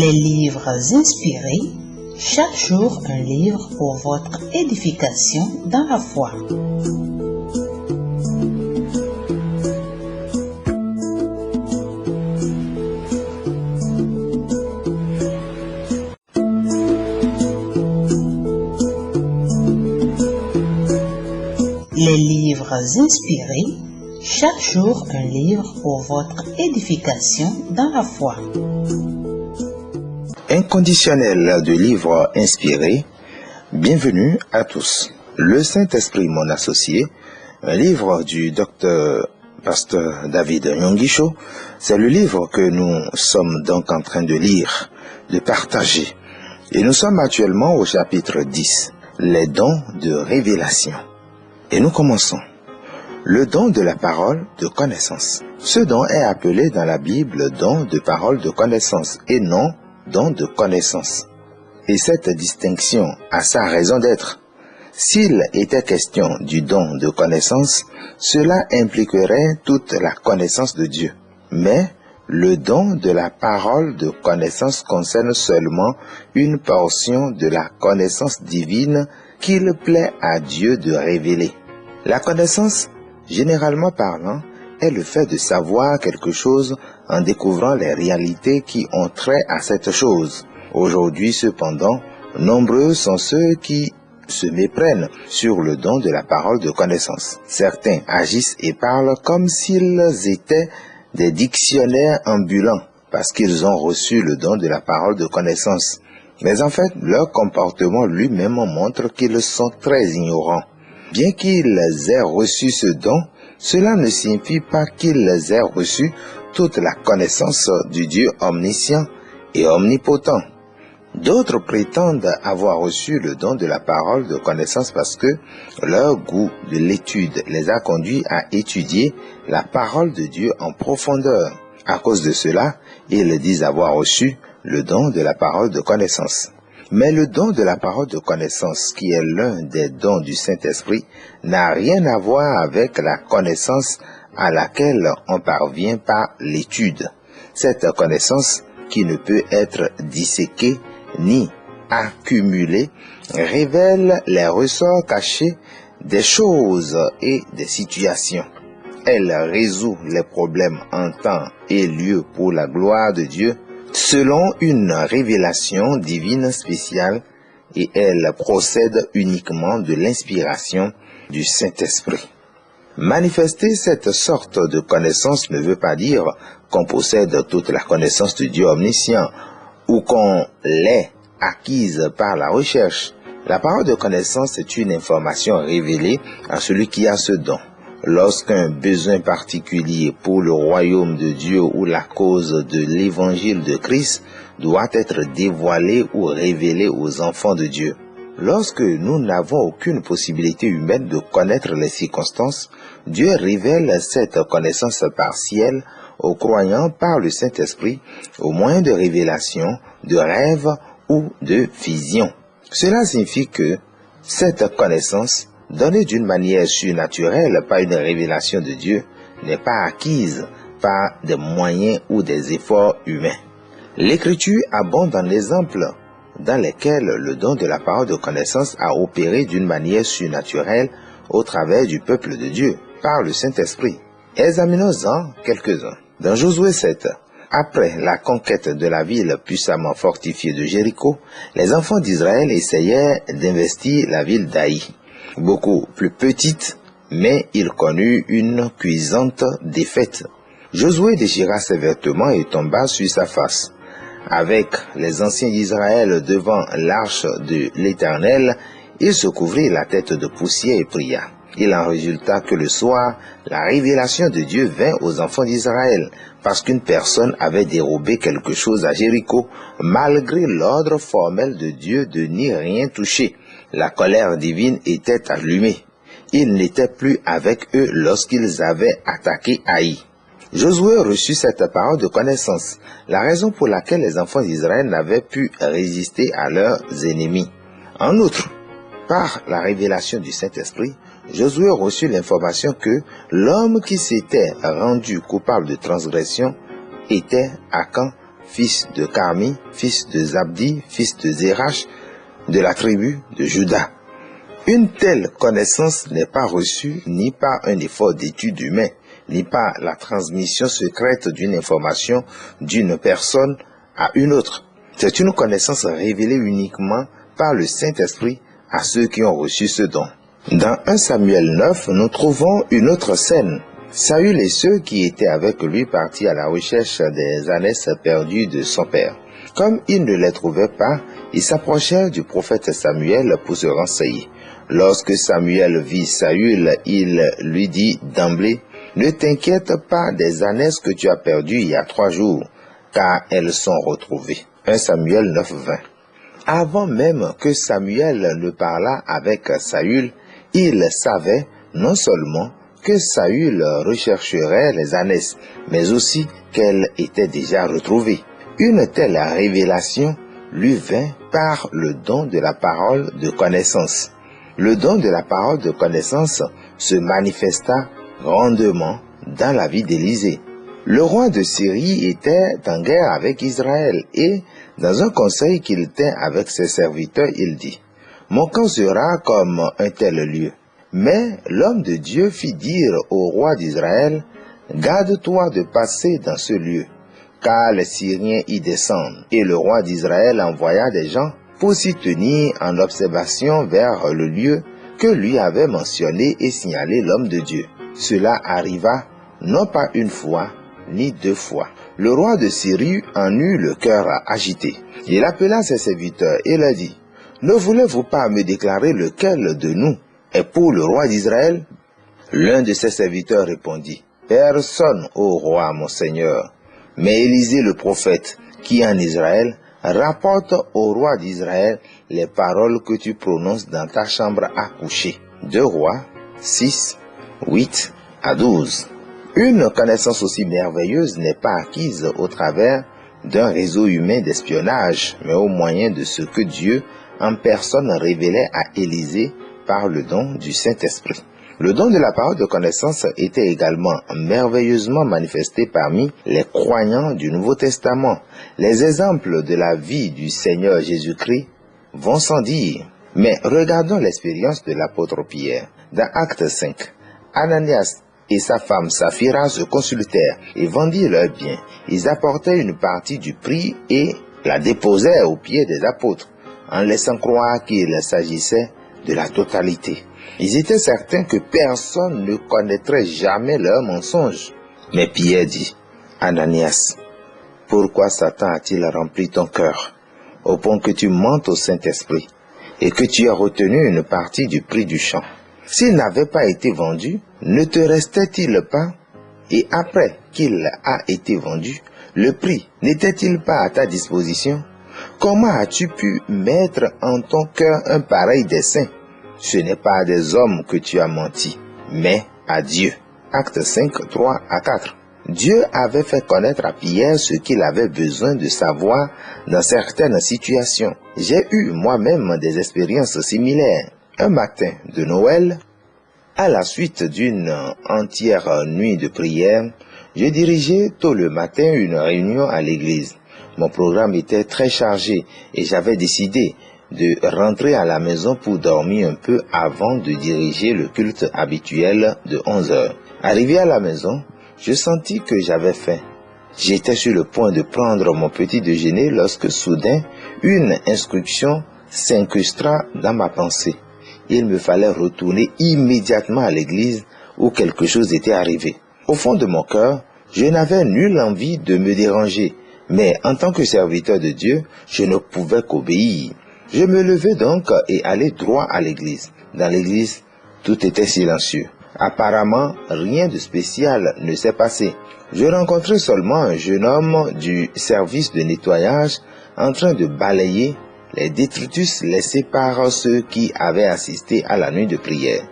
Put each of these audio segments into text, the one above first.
Les livres inspirés, chaque jour un livre pour votre édification dans la foi. Les livres inspirés, chaque jour un livre pour votre édification dans la foi. Inconditionnel de livres inspirés, bienvenue à tous. Le Saint-Esprit, mon associé, un livre du docteur pasteur David Nyonguisho, c'est le livre que nous sommes donc en train de lire, de partager. Et nous sommes actuellement au chapitre 10, les dons de révélation. Et nous commençons. Le don de la parole de connaissance. Ce don est appelé dans la Bible don de parole de connaissance et non don de connaissance. Et cette distinction a sa raison d'être. S'il était question du don de connaissance, cela impliquerait toute la connaissance de Dieu. Mais le don de la parole de connaissance concerne seulement une portion de la connaissance divine qu'il plaît à Dieu de révéler. La connaissance, généralement parlant, est le fait de savoir quelque chose en découvrant les réalités qui ont trait à cette chose. Aujourd'hui, cependant, nombreux sont ceux qui se méprennent sur le don de la parole de connaissance. Certains agissent et parlent comme s'ils étaient des dictionnaires ambulants parce qu'ils ont reçu le don de la parole de connaissance. Mais en fait, leur comportement lui-même montre qu'ils sont très ignorants. Bien qu'ils aient reçu ce don, cela ne signifie pas qu'ils aient reçu toute la connaissance du Dieu omniscient et omnipotent. D'autres prétendent avoir reçu le don de la parole de connaissance parce que leur goût de l'étude les a conduits à étudier la parole de Dieu en profondeur. À cause de cela, ils disent avoir reçu le don de la parole de connaissance. Mais le don de la parole de connaissance, qui est l'un des dons du Saint-Esprit, n'a rien à voir avec la connaissance à laquelle on parvient par l'étude. Cette connaissance, qui ne peut être disséquée ni accumulée, révèle les ressorts cachés des choses et des situations. Elle résout les problèmes en temps et lieu pour la gloire de Dieu, selon une révélation divine spéciale, et elle procède uniquement de l'inspiration du Saint-Esprit. Manifester cette sorte de connaissance ne veut pas dire qu'on possède toute la connaissance de Dieu omniscient ou qu'on l'ait acquise par la recherche. La parole de connaissance est une information révélée à celui qui a ce don. Lorsqu'un besoin particulier pour le royaume de Dieu ou la cause de l'évangile de Christ doit être dévoilé ou révélé aux enfants de Dieu. Lorsque nous n'avons aucune possibilité humaine de connaître les circonstances, Dieu révèle cette connaissance partielle aux croyants par le Saint-Esprit au moyen de révélations, de rêves ou de visions. Cela signifie que cette connaissance, donnée d'une manière surnaturelle par une révélation de Dieu, n'est pas acquise par des moyens ou des efforts humains. L'Écriture abonde en exemples dans lesquels le don de la parole de connaissance a opéré d'une manière surnaturelle au travers du peuple de Dieu, par le Saint-Esprit. Examinons-en quelques-uns. Dans Josué 7, après la conquête de la ville puissamment fortifiée de Jéricho, les enfants d'Israël essayèrent d'investir la ville d'Aï. Beaucoup plus petite, mais il connut une cuisante défaite. Josué déchira ses vêtements et tomba sur sa face. Avec les anciens d'Israël devant l'arche de l'Éternel, il se couvrit la tête de poussière et pria. Il en résulta que le soir, la révélation de Dieu vint aux enfants d'Israël, parce qu'une personne avait dérobé quelque chose à Jéricho, malgré l'ordre formel de Dieu de n'y rien toucher. La colère divine était allumée. Il n'était plus avec eux lorsqu'ils avaient attaqué Haï. Josué reçut cette parole de connaissance, la raison pour laquelle les enfants d'Israël n'avaient pu résister à leurs ennemis. En outre, par la révélation du Saint-Esprit, Josué reçut l'information que l'homme qui s'était rendu coupable de transgression était Achan, fils de Carmi, fils de Zabdi, fils de Zérach, de la tribu de Juda. Une telle connaissance n'est pas reçue ni par un effort d'étude humain, ni par la transmission secrète d'une information d'une personne à une autre. C'est une connaissance révélée uniquement par le Saint-Esprit à ceux qui ont reçu ce don. Dans 1 Samuel 9, nous trouvons une autre scène. Saül et ceux qui étaient avec lui partis à la recherche des ânesses perdues de son père. Comme ils ne les trouvaient pas, ils s'approchèrent du prophète Samuel pour se renseigner. Lorsque Samuel vit Saül, il lui dit d'emblée, « Ne t'inquiète pas des ânesses que tu as perdues il y a 3 jours, car elles sont retrouvées. » 1 Samuel 9, 20. Avant même que Samuel ne parlât avec Saül, il savait non seulement que Saül rechercherait les ânesses, mais aussi qu'elles étaient déjà retrouvées. Une telle révélation lui vint par le don de la parole de connaissance. Le don de la parole de connaissance se manifesta grandement dans la vie d'Élisée. Le roi de Syrie était en guerre avec Israël et, dans un conseil qu'il tint avec ses serviteurs, il dit, « Mon camp sera comme un tel lieu. » Mais l'homme de Dieu fit dire au roi d'Israël, « Garde-toi de passer dans ce lieu, car les Syriens y descendent. » Et le roi d'Israël envoya des gens pour s'y tenir en observation vers le lieu que lui avait mentionné et signalé l'homme de Dieu. Cela arriva non pas une fois, ni 2 fois. Le roi de Syrie en eut le cœur agité. Il appela ses serviteurs et leur dit, « Ne voulez-vous pas me déclarer lequel de nous est pour le roi d'Israël ?» L'un de ses serviteurs répondit, « Personne, ô roi, mon seigneur, mais Élisée le prophète, qui en Israël rapporte au roi d'Israël les paroles que tu prononces dans ta chambre à coucher. » 2 Rois 6, 8 à 12. Une connaissance aussi merveilleuse n'est pas acquise au travers d'un réseau humain d'espionnage, mais au moyen de ce que Dieu en personne révélait à Élisée par le don du Saint-Esprit. Le don de la parole de connaissance était également merveilleusement manifesté parmi les croyants du Nouveau Testament. Les exemples de la vie du Seigneur Jésus-Christ vont sans dire. Mais regardons l'expérience de l'apôtre Pierre. Dans Actes 5, Ananias et sa femme Saphira se consultèrent et vendirent leurs biens. Ils apportaient une partie du prix et la déposèrent aux pieds des apôtres, en laissant croire qu'il s'agissait de la totalité. Ils étaient certains que personne ne connaîtrait jamais leur mensonge. Mais Pierre dit, « Ananias, pourquoi Satan a-t-il rempli ton cœur, au point que tu mentes au Saint-Esprit, et que tu as retenu une partie du prix du champ? S'il n'avait pas été vendu, ne te restait-il pas? Et après qu'il a été vendu, le prix n'était-il pas à ta disposition? Comment as-tu pu mettre en ton cœur un pareil dessein? Ce n'est pas à des hommes que tu as menti, mais à Dieu. » Actes 5, 3 à 4. Dieu avait fait connaître à Pierre ce qu'il avait besoin de savoir dans certaines situations. J'ai eu moi-même des expériences similaires. Un matin de Noël, à la suite d'une entière nuit de prière, je dirigeais tôt le matin une réunion à l'église. Mon programme était très chargé et j'avais décidé de rentrer à la maison pour dormir un peu avant de diriger le culte habituel de 11 heures. Arrivé à la maison, je sentis que j'avais faim. J'étais sur le point de prendre mon petit déjeuner lorsque soudain, une instruction s'incrusta dans ma pensée. Il me fallait retourner immédiatement à l'église où quelque chose était arrivé. Au fond de mon cœur, je n'avais nulle envie de me déranger, mais en tant que serviteur de Dieu, je ne pouvais qu'obéir. Je me levai donc et allai droit à l'église. Dans l'église, tout était silencieux. Apparemment, rien de spécial ne s'est passé. Je rencontrai seulement un jeune homme du service de nettoyage en train de balayer les détritus laissés par ceux qui avaient assisté à la nuit de prière.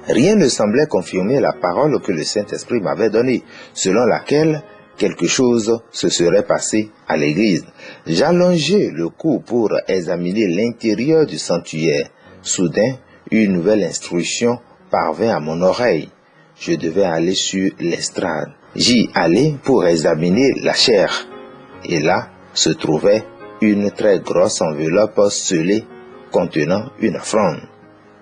Rien ne semblait confirmer la parole que le Saint-Esprit m'avait donnée, selon laquelle quelque chose se serait passé à l'église. J'allongeai le cou pour examiner l'intérieur du sanctuaire. Soudain, une nouvelle instruction parvint à mon oreille. Je devais aller sur l'estrade. J'y allai pour examiner la chair. Et là, se trouvait une très grosse enveloppe scellée contenant une offrande.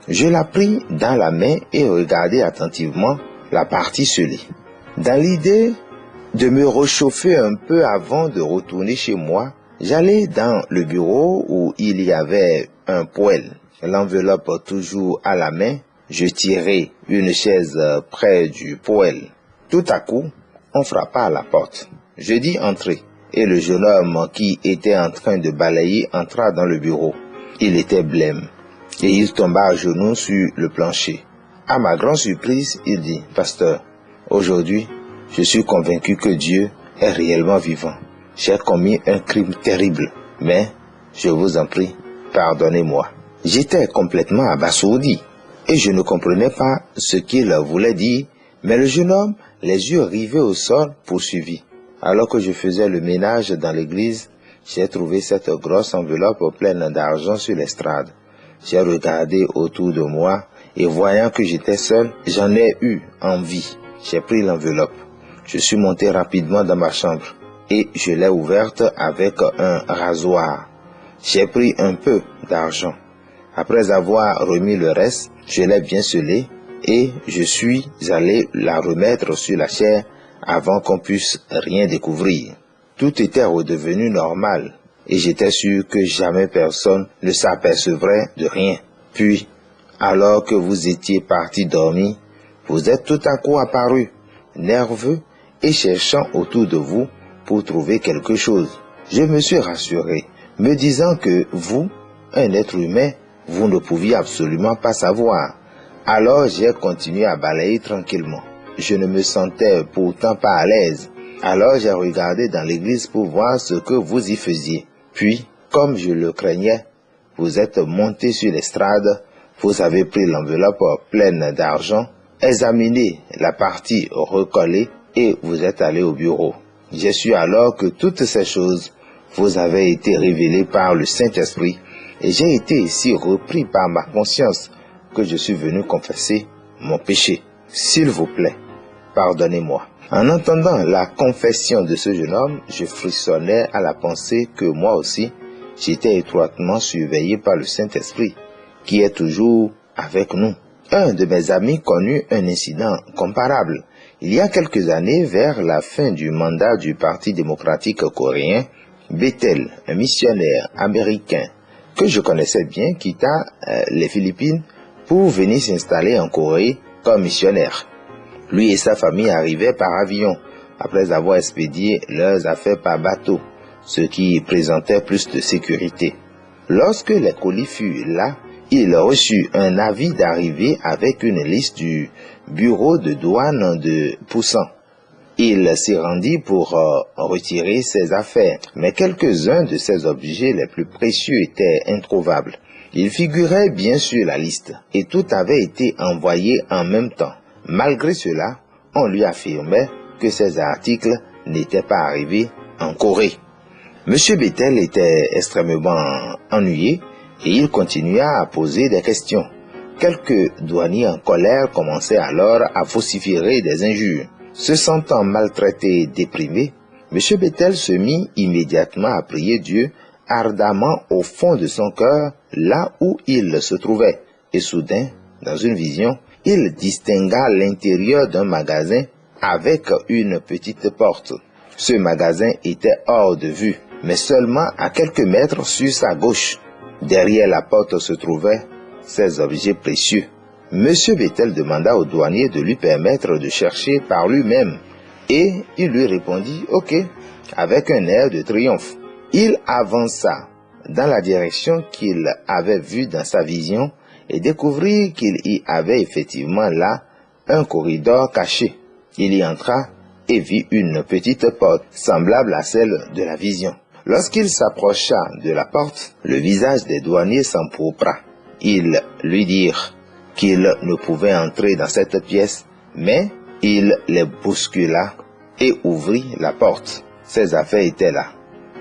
Je la pris dans la main et regardai attentivement la partie scellée. Dans l'idée de me réchauffer un peu avant de retourner chez moi, j'allais dans le bureau où il y avait un poêle. L'enveloppe toujours à la main, je tirai une chaise près du poêle. Tout à coup, on frappa à la porte. Je dis entrer, et le jeune homme qui était en train de balayer entra dans le bureau. Il était blême, et il tomba à genoux sur le plancher. À ma grande surprise, il dit, « Pasteur, aujourd'hui, je suis convaincu que Dieu est réellement vivant. J'ai commis un crime terrible, mais je vous en prie, pardonnez-moi. » J'étais complètement abasourdi et je ne comprenais pas ce qu'il voulait dire, mais le jeune homme, les yeux rivés au sol, poursuivit. Alors que je faisais le ménage dans l'église, j'ai trouvé cette grosse enveloppe pleine d'argent sur l'estrade. J'ai regardé autour de moi et voyant que j'étais seul, j'en ai eu envie. J'ai pris l'enveloppe. Je suis monté rapidement dans ma chambre et je l'ai ouverte avec un rasoir. J'ai pris un peu d'argent. Après avoir remis le reste, je l'ai bien scellé et je suis allé la remettre sur la chaire avant qu'on puisse rien découvrir. Tout était redevenu normal et j'étais sûr que jamais personne ne s'apercevrait de rien. Puis, alors que vous étiez parti dormir, vous êtes tout à coup apparu, nerveux et cherchant autour de vous pour trouver quelque chose. Je me suis rassuré, me disant que vous, un être humain, vous ne pouviez absolument pas savoir. Alors j'ai continué à balayer tranquillement. Je ne me sentais pourtant pas à l'aise. Alors j'ai regardé dans l'église pour voir ce que vous y faisiez. Puis, comme je le craignais, vous êtes monté sur l'estrade, vous avez pris l'enveloppe pleine d'argent, examiné la partie recollée et vous êtes allé au bureau. J'ai su alors que toutes ces choses vous avaient été révélées par le Saint-Esprit et j'ai été ici repris par ma conscience que je suis venu confesser mon péché. S'il vous plaît, pardonnez-moi. En entendant la confession de ce jeune homme, je frissonnais à la pensée que moi aussi, j'étais étroitement surveillé par le Saint-Esprit, qui est toujours avec nous. Un de mes amis connut un incident comparable. Il y a quelques années, vers la fin du mandat du Parti démocratique coréen, Bethel, un missionnaire américain que je connaissais bien, quitta les Philippines pour venir s'installer en Corée comme missionnaire. Lui et sa famille arrivaient par avion, après avoir expédié leurs affaires par bateau, ce qui présentait plus de sécurité. Lorsque les colis furent là, il reçut un avis d'arrivée avec une liste du bureau de douane de Pusan. Il s'y rendit pour retirer ses affaires, mais quelques-uns de ses objets les plus précieux étaient introuvables. Il figurait bien sur la liste, et tout avait été envoyé en même temps. Malgré cela, on lui affirmait que ces articles n'étaient pas arrivés en Corée. M. Bethel était extrêmement ennuyé et il continua à poser des questions. Quelques douaniers en colère commençaient alors à vociférer des injures. Se sentant maltraité et déprimé, M. Bethel se mit immédiatement à prier Dieu ardemment au fond de son cœur, là où il se trouvait. Et soudain, dans une vision, il distingua l'intérieur d'un magasin avec une petite porte. Ce magasin était hors de vue, mais seulement à quelques mètres sur sa gauche. Derrière la porte se trouvaient ces objets précieux. Monsieur Bethel demanda au douanier de lui permettre de chercher par lui-même, et il lui répondit « Ok » avec un air de triomphe. Il avança dans la direction qu'il avait vue dans sa vision et découvrit qu'il y avait effectivement là un corridor caché. Il y entra et vit une petite porte semblable à celle de la vision. Lorsqu'il s'approcha de la porte, le visage des douaniers s'empourpra. Ils lui dirent qu'il ne pouvait entrer dans cette pièce, mais il les bouscula et ouvrit la porte. Ses affaires étaient là,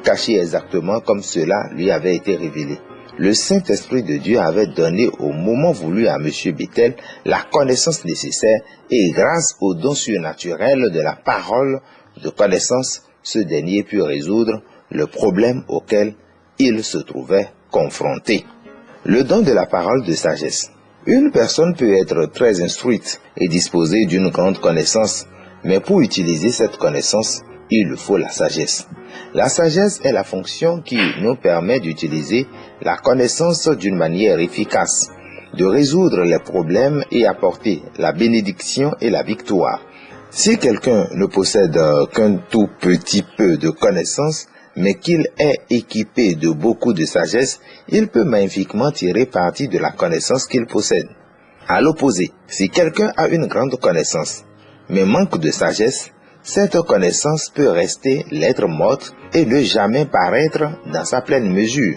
cachées exactement comme cela lui avait été révélé. Le Saint-Esprit de Dieu avait donné au moment voulu à M. Bethel la connaissance nécessaire et grâce au don surnaturel de la parole de connaissance, ce dernier put résoudre le problème auquel il se trouvait confronté. Le don de la parole de sagesse. Une personne peut être très instruite et disposer d'une grande connaissance, mais pour utiliser cette connaissance, il lui faut la sagesse. La sagesse est la fonction qui nous permet d'utiliser la connaissance d'une manière efficace, de résoudre les problèmes et apporter la bénédiction et la victoire. Si quelqu'un ne possède qu'un tout petit peu de connaissance, mais qu'il est équipé de beaucoup de sagesse, il peut magnifiquement tirer parti de la connaissance qu'il possède. À l'opposé, si quelqu'un a une grande connaissance, mais manque de sagesse, cette connaissance peut rester lettre morte et ne jamais paraître dans sa pleine mesure.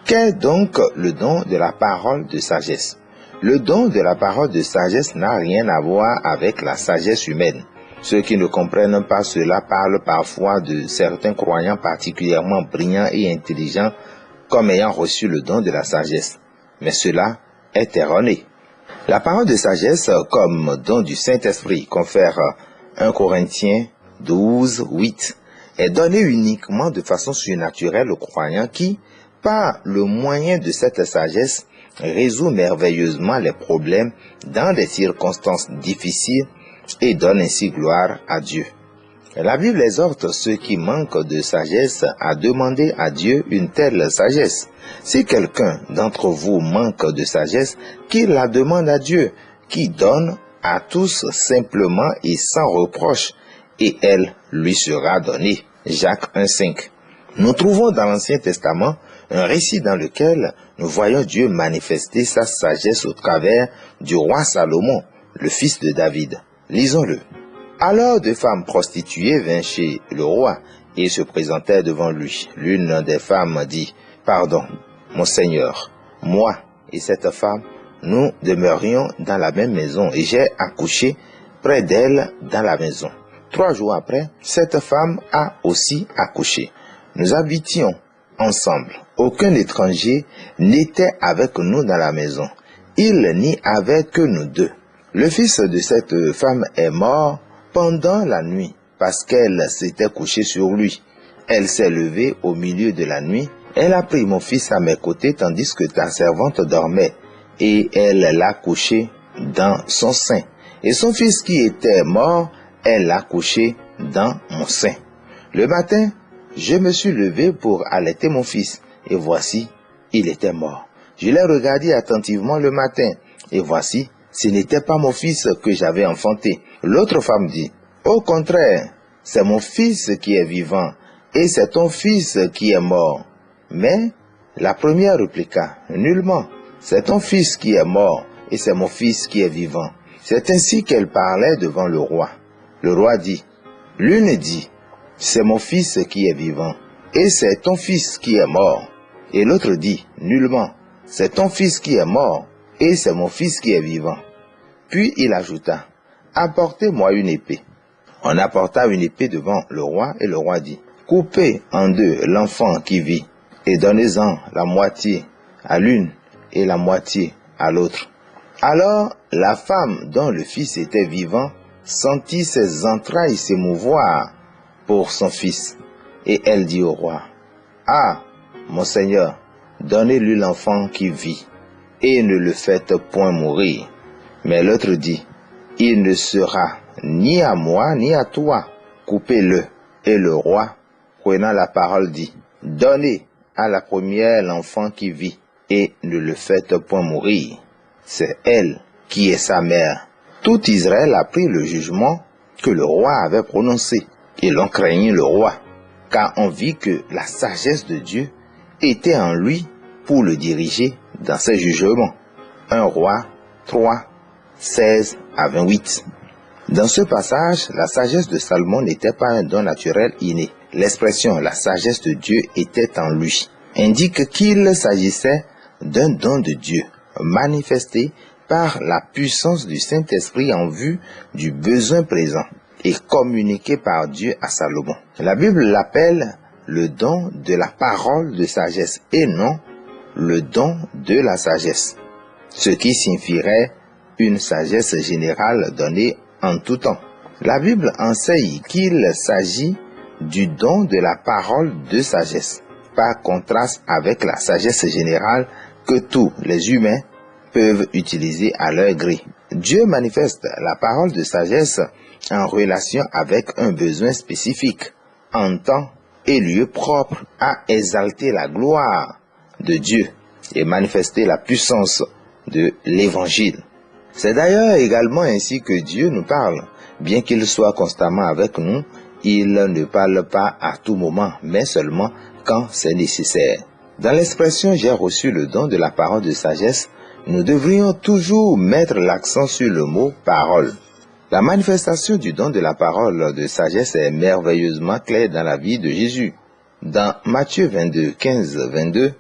Qu'est donc le don de la parole de sagesse? Le don de la parole de sagesse n'a rien à voir avec la sagesse humaine. Ceux qui ne comprennent pas cela parlent parfois de certains croyants particulièrement brillants et intelligents comme ayant reçu le don de la sagesse. Mais cela est erroné. La parole de sagesse comme don du Saint-Esprit, confère 1 Corinthiens 12, 8, est donnée uniquement de façon surnaturelle aux croyants qui, par le moyen de cette sagesse, résout merveilleusement les problèmes dans des circonstances difficiles et donne ainsi gloire à Dieu. La Bible exhorte ceux qui manquent de sagesse à demander à Dieu une telle sagesse. Si quelqu'un d'entre vous manque de sagesse, qu'il la demande à Dieu, qui donne à tous simplement et sans reproche, et elle lui sera donnée. Jacques 1,5. Nous trouvons dans l'Ancien Testament un récit dans lequel nous voyons Dieu manifester sa sagesse au travers du roi Salomon, le fils de David. Lisons-le. Alors deux femmes prostituées vinrent chez le roi et se présentèrent devant lui. L'une des femmes dit, « Pardon, mon Seigneur, moi et cette femme, nous demeurions dans la même maison et j'ai accouché près d'elle dans la maison. 3 jours après, cette femme a aussi accouché. Nous habitions ensemble. Aucun étranger n'était avec nous dans la maison. Il n'y avait que nous deux. Le fils de cette femme est mort pendant la nuit parce qu'elle s'était couchée sur lui. Elle s'est levée au milieu de la nuit. Elle a pris mon fils à mes côtés tandis que ta servante dormait et elle l'a couché dans son sein. Et son fils qui était mort, elle l'a couché dans mon sein. Le matin, je me suis levé pour allaiter mon fils et voici, il était mort. Je l'ai regardé attentivement le matin et voici, ce n'était pas mon fils que j'avais enfanté. L'autre femme dit, au contraire, c'est mon fils qui est vivant et c'est ton fils qui est mort. Mais la première répliqua, nullement, c'est ton fils qui est mort et c'est mon fils qui est vivant. C'est ainsi qu'elle parlait devant le roi. Le roi dit, l'une dit, c'est mon fils qui est vivant et c'est ton fils qui est mort. Et l'autre dit, nullement, c'est ton fils qui est mort et c'est mon fils qui est vivant. Puis il ajouta, apportez-moi une épée. On apporta une épée devant le roi et le roi dit, coupez en deux l'enfant qui vit et donnez-en la moitié à l'une et la moitié à l'autre. Alors la femme dont le fils était vivant sentit ses entrailles s'émouvoir pour son fils et elle dit au roi, ah, mon Seigneur, donnez-lui l'enfant qui vit et ne le faites point mourir. Mais l'autre dit, il ne sera ni à moi ni à toi, coupez-le. Et le roi, prenant la parole, dit, donnez à la première l'enfant qui vit et ne le faites point mourir. C'est elle qui est sa mère. Tout Israël apprit le jugement que le roi avait prononcé et l'on craignit le roi, car on vit que la sagesse de Dieu était en lui pour le diriger dans ses jugements. 1 Roi 3, 16 à 28. Dans ce passage, la sagesse de Salomon n'était pas un don naturel inné. L'expression « la sagesse de Dieu était en lui » indique qu'il s'agissait d'un don de Dieu, manifesté par la puissance du Saint-Esprit en vue du besoin présent et communiqué par Dieu à Salomon. La Bible l'appelle le don de la parole de sagesse et non le don de la sagesse, ce qui signifierait une sagesse générale donnée en tout temps. La Bible enseigne qu'il s'agit du don de la parole de sagesse, par contraste avec la sagesse générale que tous les humains peuvent utiliser à leur gré. Dieu manifeste la parole de sagesse en relation avec un besoin spécifique, en temps et lieu propre à exalter la gloire de Dieu et manifester la puissance de l'Évangile. C'est d'ailleurs également ainsi que Dieu nous parle. Bien qu'il soit constamment avec nous, il ne parle pas à tout moment, mais seulement quand c'est nécessaire. Dans l'expression « j'ai reçu le don de la parole de sagesse », nous devrions toujours mettre l'accent sur le mot « parole ». La manifestation du don de la parole de sagesse est merveilleusement claire dans la vie de Jésus. Dans Matthieu 22, 15-22,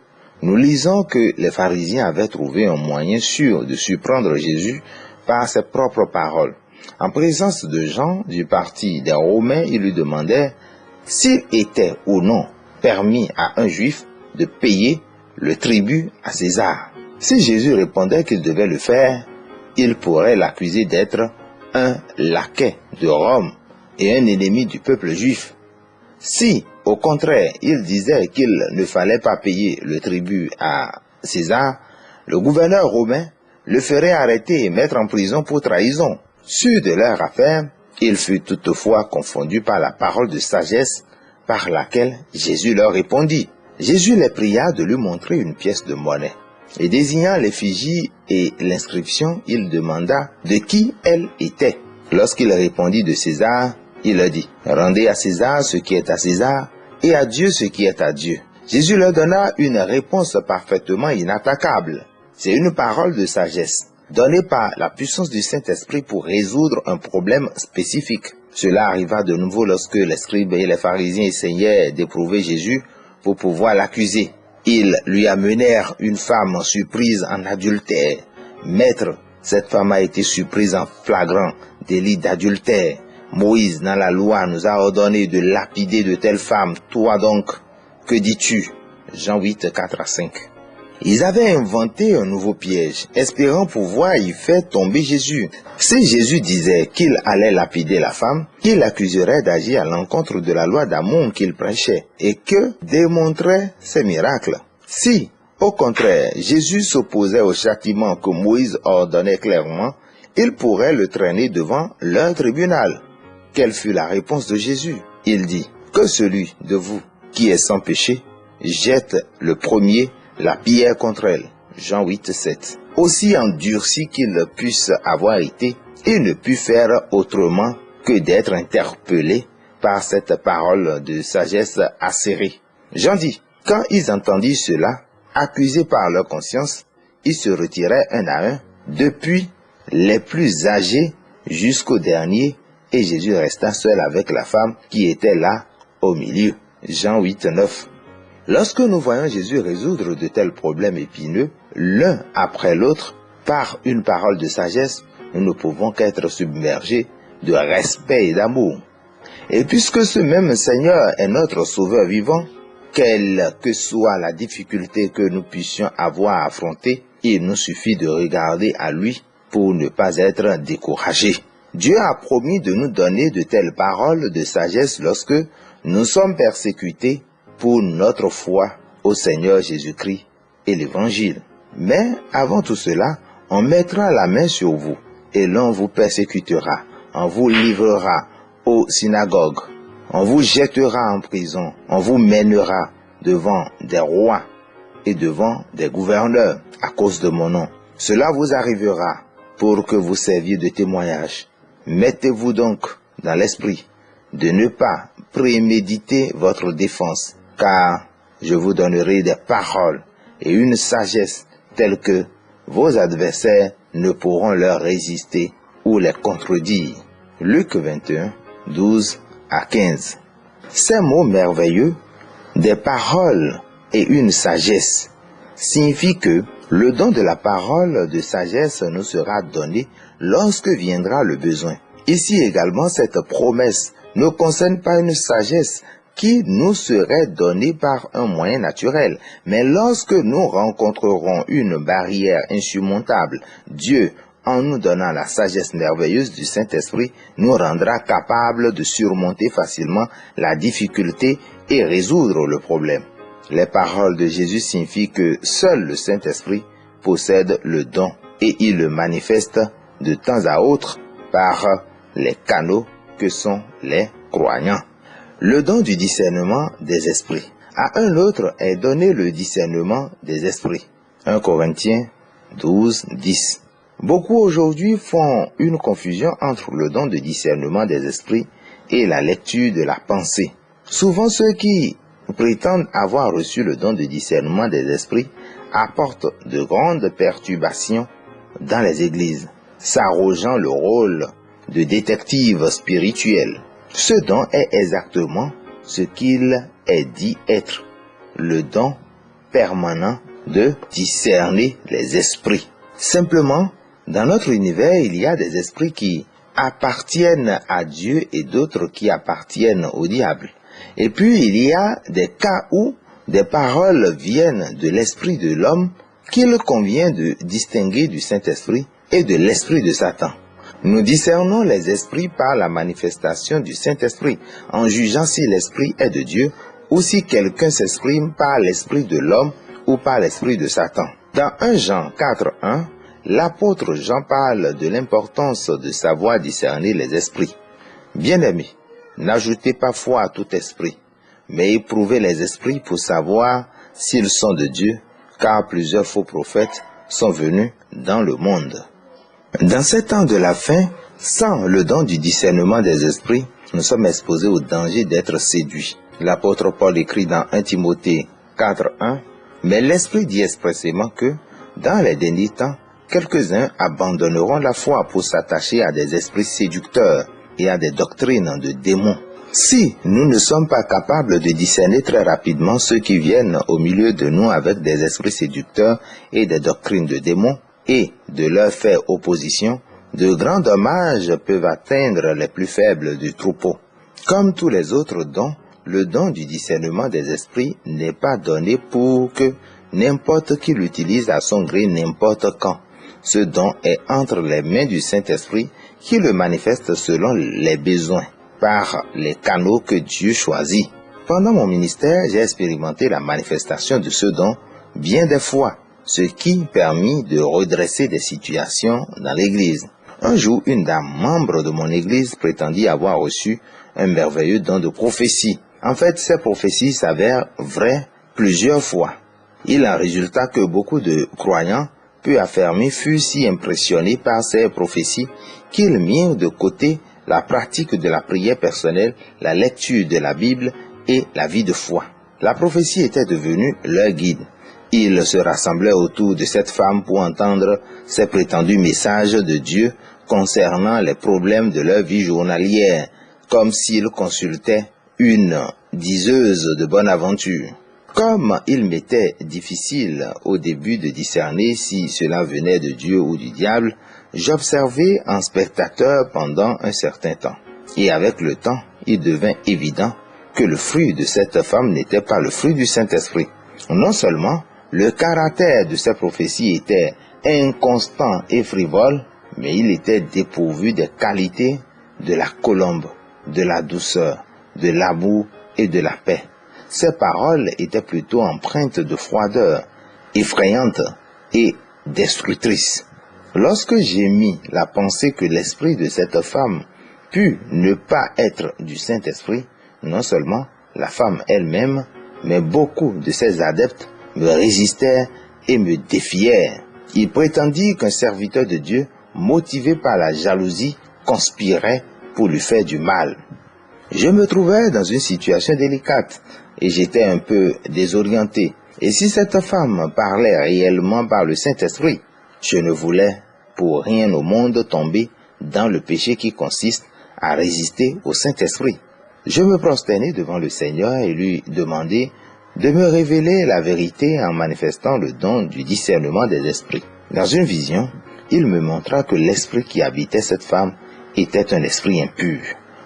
nous lisons que les pharisiens avaient trouvé un moyen sûr de surprendre Jésus par ses propres paroles. En présence de Jean du parti des Romains, ils lui demandaient s'il était ou non permis à un juif de payer le tribut à César. Si Jésus répondait qu'il devait le faire, il pourrait l'accuser d'être un laquais de Rome et un ennemi du peuple juif. Si, au contraire, il disait qu'il ne fallait pas payer le tribut à César, le gouverneur romain le ferait arrêter et mettre en prison pour trahison. Sûr de leur affaire, il fut toutefois confondu par la parole de sagesse par laquelle Jésus leur répondit. Jésus les pria de lui montrer une pièce de monnaie. Et désignant l'effigie et l'inscription, il demanda de qui elle était. Lorsqu'il répondit de César, il leur dit, « Rendez à César ce qui est à César, et à Dieu ce qui est à Dieu. » Jésus leur donna une réponse parfaitement inattaquable. C'est une parole de sagesse, donnée par la puissance du Saint-Esprit pour résoudre un problème spécifique. Cela arriva de nouveau lorsque les scribes et les pharisiens essayaient d'éprouver Jésus pour pouvoir l'accuser. Ils lui amenèrent une femme surprise en adultère. « Maître, cette femme a été surprise en flagrant délit d'adultère. Moïse, dans la loi, nous a ordonné de lapider de telles femmes. Toi donc, que dis-tu » Jean 8, 4-5. Ils avaient inventé un nouveau piège, espérant pouvoir y faire tomber Jésus. Si Jésus disait qu'il allait lapider la femme, il l'accuserait d'agir à l'encontre de la loi d'amour qu'il prêchait et que démontrait ses miracles. Si, au contraire, Jésus s'opposait au châtiment que Moïse ordonnait clairement, il pourrait le traîner devant leur tribunal. Quelle fut la réponse de Jésus? Il dit, « Que celui de vous qui est sans péché jette le premier la pierre contre elle. » Jean 8, 7. Aussi endurci qu'il puisse avoir été, il ne put faire autrement que d'être interpellé par cette parole de sagesse acérée. Jean dit, quand ils entendirent cela, accusés par leur conscience, ils se retiraient un à un, depuis les plus âgés jusqu'au dernier, et Jésus resta seul avec la femme qui était là au milieu. Jean 8, 9. Lorsque nous voyons Jésus résoudre de tels problèmes épineux, l'un après l'autre, par une parole de sagesse, nous ne pouvons qu'être submergés de respect et d'amour. Et puisque ce même Seigneur est notre Sauveur vivant, quelle que soit la difficulté que nous puissions avoir à affronter, il nous suffit de regarder à lui pour ne pas être découragés. Dieu a promis de nous donner de telles paroles de sagesse lorsque nous sommes persécutés pour notre foi au Seigneur Jésus-Christ et l'Évangile. Mais avant tout cela, on mettra la main sur vous et l'on vous persécutera, on vous livrera aux synagogues, on vous jettera en prison, on vous mènera devant des rois et devant des gouverneurs à cause de mon nom. Cela vous arrivera pour que vous serviez de témoignage. Mettez-vous donc dans l'esprit de ne pas préméditer votre défense, car je vous donnerai des paroles et une sagesse telle que vos adversaires ne pourront leur résister ou les contredire. Luc 21, 12 à 15. Ces mots merveilleux, des paroles et une sagesse, signifient que le don de la parole de sagesse nous sera donné lorsque viendra le besoin. Ici également, cette promesse ne concerne pas une sagesse qui nous serait donnée par un moyen naturel, mais lorsque nous rencontrerons une barrière insurmontable, Dieu, en nous donnant la sagesse merveilleuse du Saint-Esprit, nous rendra capables de surmonter facilement la difficulté et résoudre le problème. Les paroles de Jésus signifient que seul le Saint-Esprit possède le don et il le manifeste de temps à autre par les canaux que sont les croyants. Le don du discernement des esprits. À un autre est donné le discernement des esprits. 1 Corinthiens 12, 10. Beaucoup aujourd'hui font une confusion entre le don de discernement des esprits et la lecture de la pensée. Souvent ceux qui prétendent avoir reçu le don de discernement des esprits apportent de grandes perturbations dans les églises, s'arrogeant le rôle de détective spirituel. Ce don est exactement ce qu'il est dit être, le don permanent de discerner les esprits. Simplement, dans notre univers, il y a des esprits qui appartiennent à Dieu et d'autres qui appartiennent au diable. Et puis, il y a des cas où des paroles viennent de l'esprit de l'homme qu'il convient de distinguer du Saint-Esprit et de l'esprit de Satan. Nous discernons les esprits par la manifestation du Saint-Esprit, en jugeant si l'esprit est de Dieu ou si quelqu'un s'exprime par l'esprit de l'homme ou par l'esprit de Satan. Dans 1 Jean 4:1, l'apôtre Jean parle de l'importance de savoir discerner les esprits. Bien-aimés, n'ajoutez pas foi à tout esprit, mais éprouvez les esprits pour savoir s'ils sont de Dieu, car plusieurs faux prophètes sont venus dans le monde. Dans ces temps de la fin, sans le don du discernement des esprits, nous sommes exposés au danger d'être séduits. L'apôtre Paul écrit dans 1 Timothée 4:1, « Mais l'Esprit dit expressément que, dans les derniers temps, quelques-uns abandonneront la foi pour s'attacher à des esprits séducteurs et à des doctrines de démons. » Si nous ne sommes pas capables de discerner très rapidement ceux qui viennent au milieu de nous avec des esprits séducteurs et des doctrines de démons, et de leur faire opposition, de grands dommages peuvent atteindre les plus faibles du troupeau. Comme tous les autres dons, le don du discernement des esprits n'est pas donné pour que n'importe qui l'utilise à son gré n'importe quand. Ce don est entre les mains du Saint-Esprit qui le manifeste selon les besoins, par les canaux que Dieu choisit. Pendant mon ministère, j'ai expérimenté la manifestation de ce don bien des fois, ce qui permit de redresser des situations dans l'église. Un jour, une dame membre de mon église prétendit avoir reçu un merveilleux don de prophétie. En fait, ces prophéties s'avèrent vraies plusieurs fois. Il en résulta que beaucoup de croyants, peu affermés, furent si impressionnés par ces prophéties qu'ils mirent de côté la pratique de la prière personnelle, la lecture de la Bible et la vie de foi. La prophétie était devenue leur guide. Ils se rassemblaient autour de cette femme pour entendre ces prétendus messages de Dieu concernant les problèmes de leur vie journalière, comme s'ils consultaient une diseuse de bonne aventure. Comme il m'était difficile au début de discerner si cela venait de Dieu ou du diable, j'observais en spectateur pendant un certain temps. Et avec le temps, il devint évident que le fruit de cette femme n'était pas le fruit du Saint-Esprit. Non seulement le caractère de ces prophéties était inconstant et frivole, mais il était dépourvu des qualités de la colombe, de la douceur, de l'amour et de la paix. Ces paroles étaient plutôt empreintes de froideur, effrayantes et destructrices. Lorsque j'ai mis la pensée que l'esprit de cette femme put ne pas être du Saint-Esprit, non seulement la femme elle-même, mais beaucoup de ses adeptes me résistèrent et me défièrent. Ils prétendirent qu'un serviteur de Dieu, motivé par la jalousie, conspirait pour lui faire du mal. Je me trouvais dans une situation délicate et j'étais un peu désorienté. Et si cette femme parlait réellement par le Saint-Esprit, je ne voulais pour rien au monde tomber dans le péché qui consiste à résister au Saint-Esprit. Je me prosternai devant le Seigneur et lui demandai de me révéler la vérité en manifestant le don du discernement des esprits. Dans une vision, il me montra que l'esprit qui habitait cette femme était un esprit impur.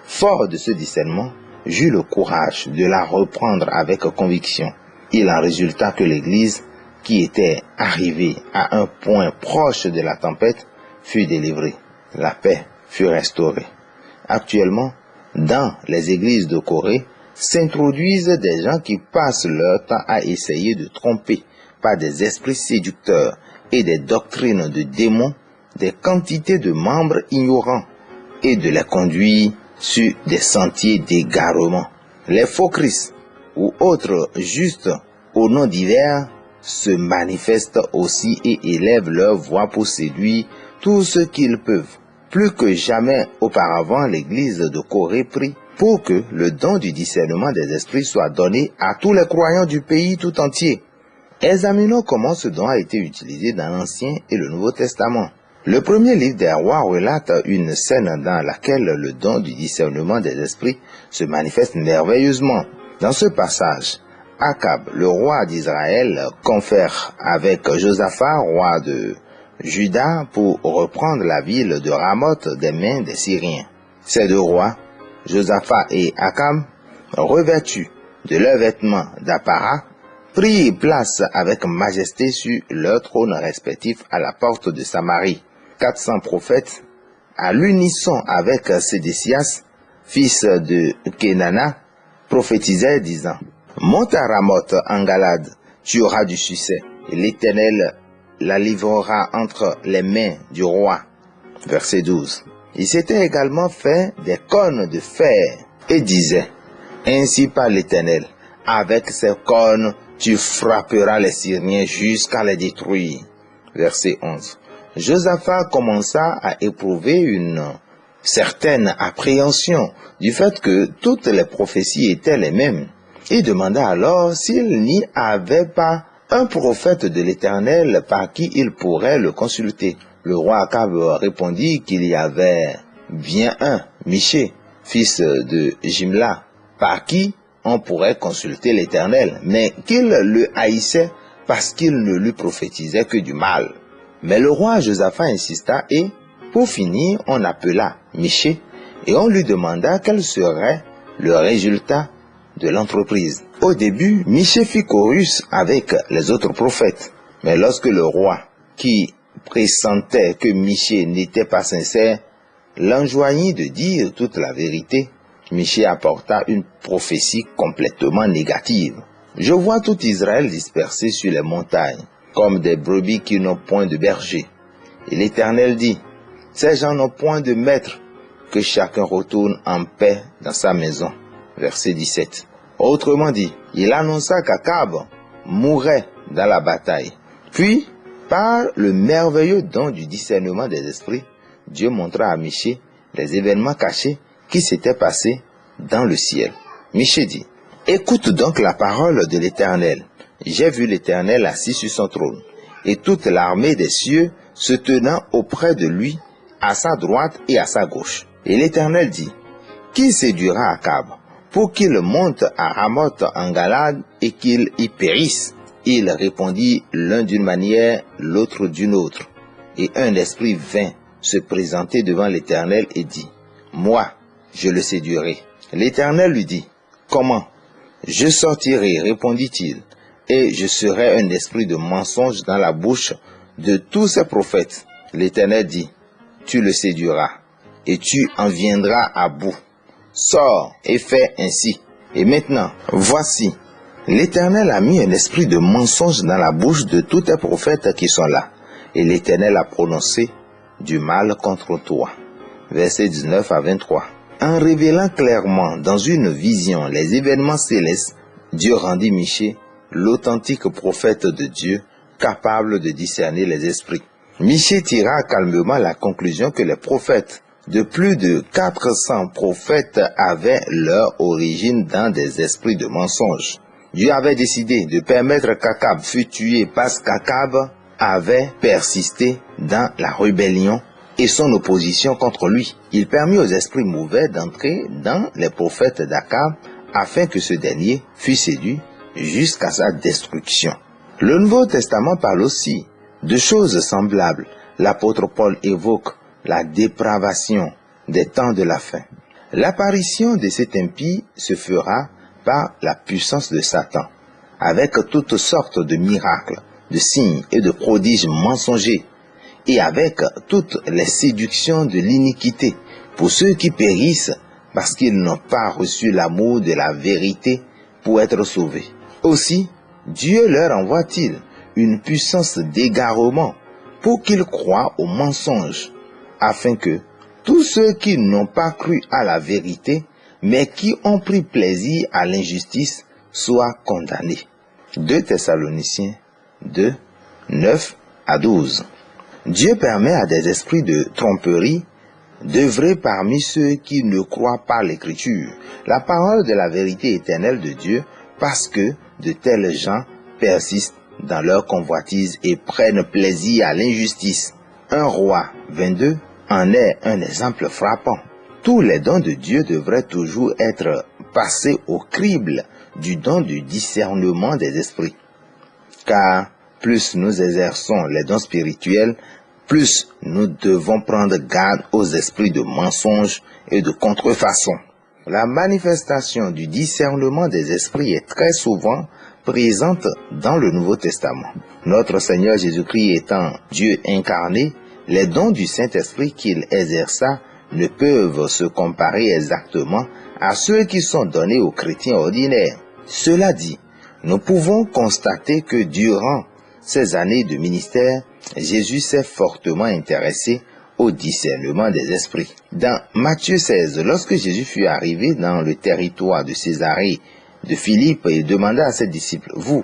Fort de ce discernement, j'eus le courage de la reprendre avec conviction. Il en résulta que l'Église, qui était arrivée à un point proche de la tempête, fut délivré. La paix fut restaurée. Actuellement, dans les églises de Corée, s'introduisent des gens qui passent leur temps à essayer de tromper par des esprits séducteurs et des doctrines de démons des quantités de membres ignorants et de les conduire sur des sentiers d'égarement. Les faux Christ ou autres justes au nom divers se manifestent aussi et élèvent leur voix pour séduire tout ce qu'ils peuvent. Plus que jamais auparavant, l'Église de Corée prie pour que le don du discernement des esprits soit donné à tous les croyants du pays tout entier. Examinons comment ce don a été utilisé dans l'Ancien et le Nouveau Testament. Le premier livre des rois relate une scène dans laquelle le don du discernement des esprits se manifeste merveilleusement. Dans ce passage, Akab, le roi d'Israël, confère avec Josaphat, roi de Juda, pour reprendre la ville de Ramoth des mains des Syriens. Ces deux rois, Josaphat et Akab, revêtus de leurs vêtements d'apparat, prirent place avec majesté sur leurs trônes respectifs à la porte de Samarie. 400 prophètes, à l'unisson avec Sédécias, fils de Kenana, prophétisaient disant: monte à Ramoth en Galade, tu auras du succès, et l'Éternel la livrera entre les mains du roi. Verset 12. Il s'était également fait des cônes de fer et disait: ainsi parle l'Éternel, avec ces cônes tu frapperas les Syriens jusqu'à les détruire. Verset 11. Josaphat commença à éprouver une certaine appréhension du fait que toutes les prophéties étaient les mêmes. Il demanda alors s'il n'y avait pas un prophète de l'Éternel par qui il pourrait le consulter. Le roi Akab répondit qu'il y avait bien un, Michée, fils de Jimla, par qui on pourrait consulter l'Éternel, mais qu'il le haïssait parce qu'il ne lui prophétisait que du mal. Mais le roi Josaphat insista et, pour finir, on appela Michée et on lui demanda quel serait le résultat de l'entreprise. Au début, Michée fit chorus avec les autres prophètes, mais lorsque le roi, qui pressentait que Michée n'était pas sincère, l'enjoignit de dire toute la vérité, Michée apporta une prophétie complètement négative. Je vois tout Israël dispersé sur les montagnes, comme des brebis qui n'ont point de berger. Et l'Éternel dit: ces gens n'ont point de maître, que chacun retourne en paix dans sa maison. Verset 17. Autrement dit, il annonça qu'Akab mourrait dans la bataille. Puis, par le merveilleux don du discernement des esprits, Dieu montra à Michée les événements cachés qui s'étaient passés dans le ciel. Michée dit: écoute donc la parole de l'Éternel. J'ai vu l'Éternel assis sur son trône, et toute l'armée des cieux se tenant auprès de lui, à sa droite et à sa gauche. Et l'Éternel dit: qui séduira Akab pour qu'il monte à Ramoth en Galade et qu'il y périsse? Il répondit l'un d'une manière, l'autre d'une autre. Et un esprit vint se présenter devant l'Éternel et dit: moi, je le séduirai. L'Éternel lui dit: comment? Je sortirai, répondit-il, et je serai un esprit de mensonge dans la bouche de tous ces prophètes. L'Éternel dit: tu le séduiras, et tu en viendras à bout. Sors et fais ainsi. Et maintenant, voici, l'Éternel a mis un esprit de mensonge dans la bouche de tous tes prophètes qui sont là, et l'Éternel a prononcé du mal contre toi. Versets 19 à 23. En révélant clairement dans une vision les événements célestes, Dieu rendit Michée l'authentique prophète de Dieu, capable de discerner les esprits. Michée tira calmement la conclusion que les prophètes, de plus de 400 prophètes, avaient leur origine dans des esprits de mensonge. Dieu avait décidé de permettre qu'Akab fût tué parce qu'Akab avait persisté dans la rébellion et son opposition contre lui. Il permit aux esprits mauvais d'entrer dans les prophètes d'Akab afin que ce dernier fût séduit jusqu'à sa destruction. Le Nouveau Testament parle aussi de choses semblables. L'apôtre Paul évoque la dépravation des temps de la fin. L'apparition de cet impie se fera par la puissance de Satan, avec toutes sortes de miracles, de signes et de prodiges mensongers. et avec toutes les séductions de l'iniquité, pour ceux qui périssent parce qu'ils n'ont pas reçu l'amour de la vérité pour être sauvés. Aussi, Dieu leur envoie-t-il une puissance d'égarement pour qu'ils croient au mensonge, afin que tous ceux qui n'ont pas cru à la vérité, mais qui ont pris plaisir à l'injustice, soient condamnés. 2 Thessaloniciens 2, 9 à 12. Dieu permet à des esprits de tromperie d'œuvrer parmi ceux qui ne croient pas l'Écriture, la parole de la vérité éternelle de Dieu, parce que de tels gens persistent dans leur convoitise et prennent plaisir à l'injustice. 1 Roi 22 en est un exemple frappant. Tous les dons de Dieu devraient toujours être passés au crible du don du discernement des esprits. Car plus nous exerçons les dons spirituels, plus nous devons prendre garde aux esprits de mensonge et de contrefaçon. La manifestation du discernement des esprits est très souvent présente dans le Nouveau Testament. Notre Seigneur Jésus-Christ étant Dieu incarné, les dons du Saint-Esprit qu'il exerça ne peuvent se comparer exactement à ceux qui sont donnés aux chrétiens ordinaires. Cela dit, nous pouvons constater que durant ces années de ministère, Jésus s'est fortement intéressé au discernement des esprits. Dans Matthieu 16, lorsque Jésus fut arrivé dans le territoire de Césarée de Philippe, il demanda à ses disciples, « Vous,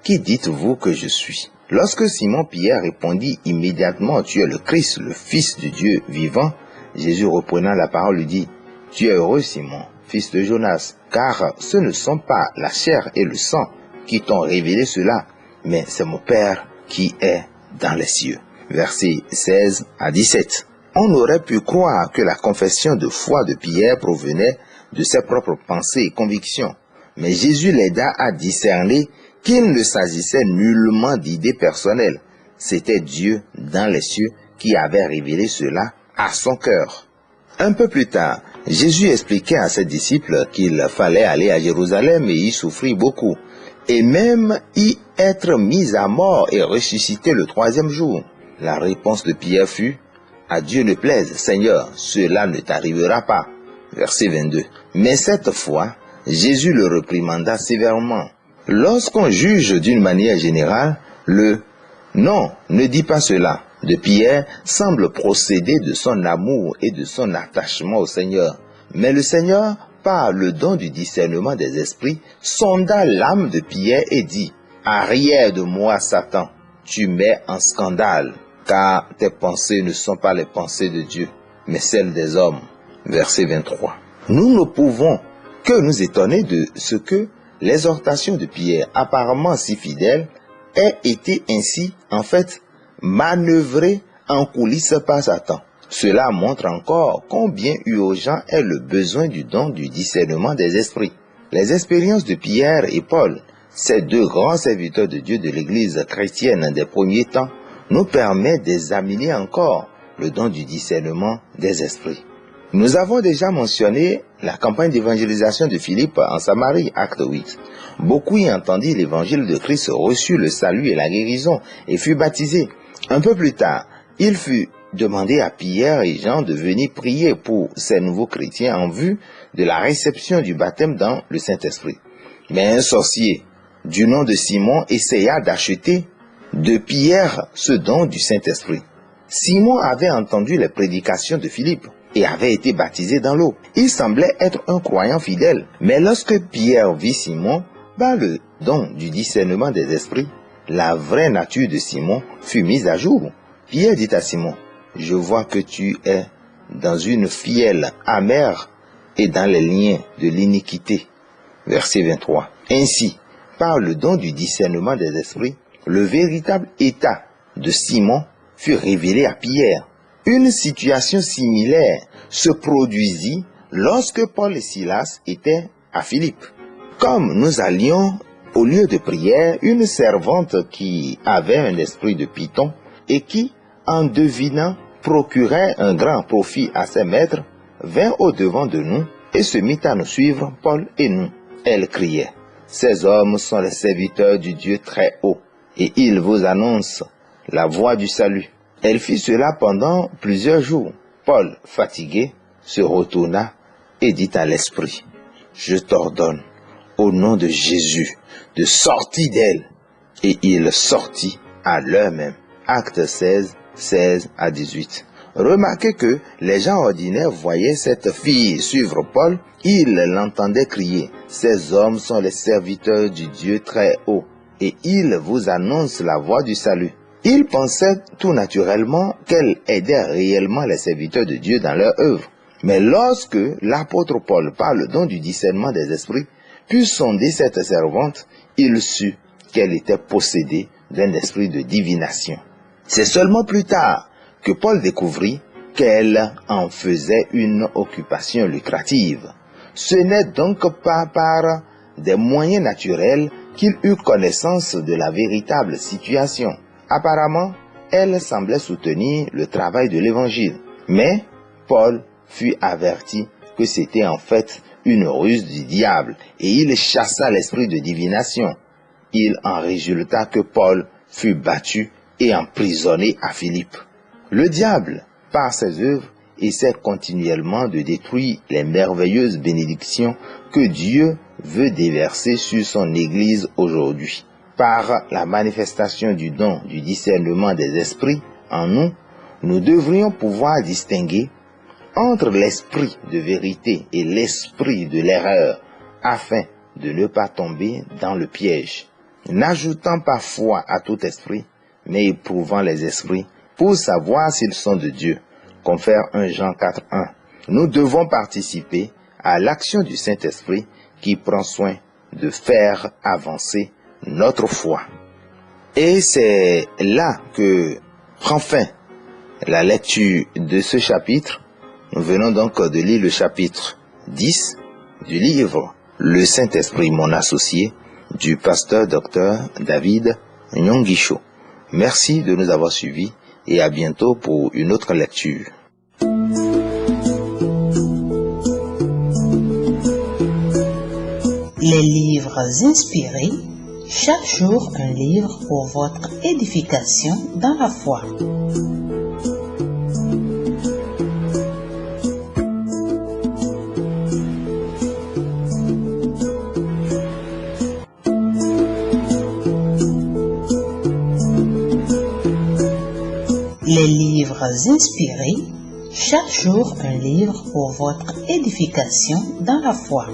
qui dites-vous que je suis ?» Lorsque Simon-Pierre répondit immédiatement, « Tu es le Christ, le Fils de Dieu vivant », Jésus reprenant la parole lui dit, « Tu es heureux, Simon, fils de Jonas, car ce ne sont pas la chair et le sang qui t'ont révélé cela, mais c'est mon Père qui est dans les cieux. » Versets 16 à 17. On aurait pu croire que la confession de foi de Pierre provenait de ses propres pensées et convictions, mais Jésus l'aida à discerner qu'il ne s'agissait nullement d'idées personnelles. C'était Dieu dans les cieux qui avait révélé cela à son cœur. Un peu plus tard, Jésus expliquait à ses disciples qu'il fallait aller à Jérusalem et y souffrir beaucoup, et même y être mis à mort et ressuscité le 3e jour. La réponse de Pierre fut, « À Dieu ne plaise, Seigneur, cela ne t'arrivera pas. » Verset 22. Mais cette fois, Jésus le réprimanda sévèrement. Lorsqu'on juge d'une manière générale, le « non, ne dis pas cela » de Pierre semble procéder de son amour et de son attachement au Seigneur. Mais le Seigneur, par le don du discernement des esprits, sonda l'âme de Pierre et dit, « Arrière de moi, Satan, tu mets en scandale, car tes pensées ne sont pas les pensées de Dieu, mais celles des hommes. » Verset 23. Nous ne pouvons que nous étonner de ce que l'exhortation de Pierre, apparemment si fidèle, ait été ainsi, en fait, manœuvrée en coulisses par Satan. Cela montre encore combien urgent est le besoin du don du discernement des esprits. Les expériences de Pierre et Paul, ces deux grands serviteurs de Dieu de l'Église chrétienne des premiers temps, nous permettent d'examiner encore le don du discernement des esprits. Nous avons déjà mentionné la campagne d'évangélisation de Philippe en Samarie, acte 8. Beaucoup y entendirent l'évangile de Christ, reçut le salut et la guérison et furent baptisés. Un peu plus tard, il fut demandé à Pierre et Jean de venir prier pour ces nouveaux chrétiens en vue de la réception du baptême dans le Saint-Esprit. Mais un sorcier du nom de Simon essaya d'acheter de Pierre ce don du Saint-Esprit. Simon avait entendu les prédications de Philippe et avait été baptisé dans l'eau. Il semblait être un croyant fidèle, mais lorsque Pierre vit Simon, par le don du discernement des esprits, la vraie nature de Simon fut mise à jour. Pierre dit à Simon, « Je vois que tu es dans une fielle amère et dans les liens de l'iniquité. » Verset 23. Ainsi, par le don du discernement des esprits, le véritable état de Simon fut révélé à Pierre. Une situation similaire se produisit lorsque Paul et Silas étaient à Philippe. Comme nous allions au lieu de prière, une servante qui avait un esprit de python et qui, en devinant, procurait un grand profit à ses maîtres, vint au-devant de nous et se mit à nous suivre, Paul et nous. Elle criait, « Ces hommes sont les serviteurs du Dieu très haut, et ils vous annoncent la voie du salut. » Elle fit cela pendant plusieurs jours. Paul, fatigué, se retourna et dit à l'esprit, « Je t'ordonne, au nom de Jésus, de sortir d'elle. » Et il sortit à l'heure même. Acte 16, 16 à 18. Remarquez que les gens ordinaires voyaient cette fille suivre Paul, ils l'entendaient crier, « Ces hommes sont les serviteurs du Dieu très haut, et ils vous annoncent la voie du salut. » Ils pensaient tout naturellement qu'elle aidait réellement les serviteurs de Dieu dans leur œuvre. Mais lorsque l'apôtre Paul parle le don du discernement des esprits, puis sonder cette servante, il sut qu'elle était possédée d'un esprit de divination. C'est seulement plus tard que Paul découvrit qu'elle en faisait une occupation lucrative. Ce n'est donc pas par des moyens naturels qu'il eut connaissance de la véritable situation. Apparemment, elle semblait soutenir le travail de l'Évangile. Mais Paul fut averti que c'était en fait une ruse du diable et il chassa l'esprit de divination. Il en résulta que Paul fut battu et emprisonné à Philippe. Le diable, par ses œuvres, essaie continuellement de détruire les merveilleuses bénédictions que Dieu veut déverser sur son Église aujourd'hui. Par la manifestation du don du discernement des esprits en nous, nous devrions pouvoir distinguer entre l'esprit de vérité et l'esprit de l'erreur, afin de ne pas tomber dans le piège. N'ajoutant pas foi à tout esprit, mais éprouvant les esprits pour savoir s'ils sont de Dieu. Confère 1 Jean 4:1. Nous devons participer à l'action du Saint-Esprit qui prend soin de faire avancer notre foi. Et c'est là que prend fin la lecture de ce chapitre. Nous venons donc de lire le chapitre 10 du livre Le Saint-Esprit, mon associé, du pasteur Dr David Nyonguisho. Merci de nous avoir suivis et à bientôt pour une autre lecture. Les livres inspirés, chaque jour un livre pour votre édification dans la foi. Les livres inspirés, chaque jour un livre pour votre édification dans la foi.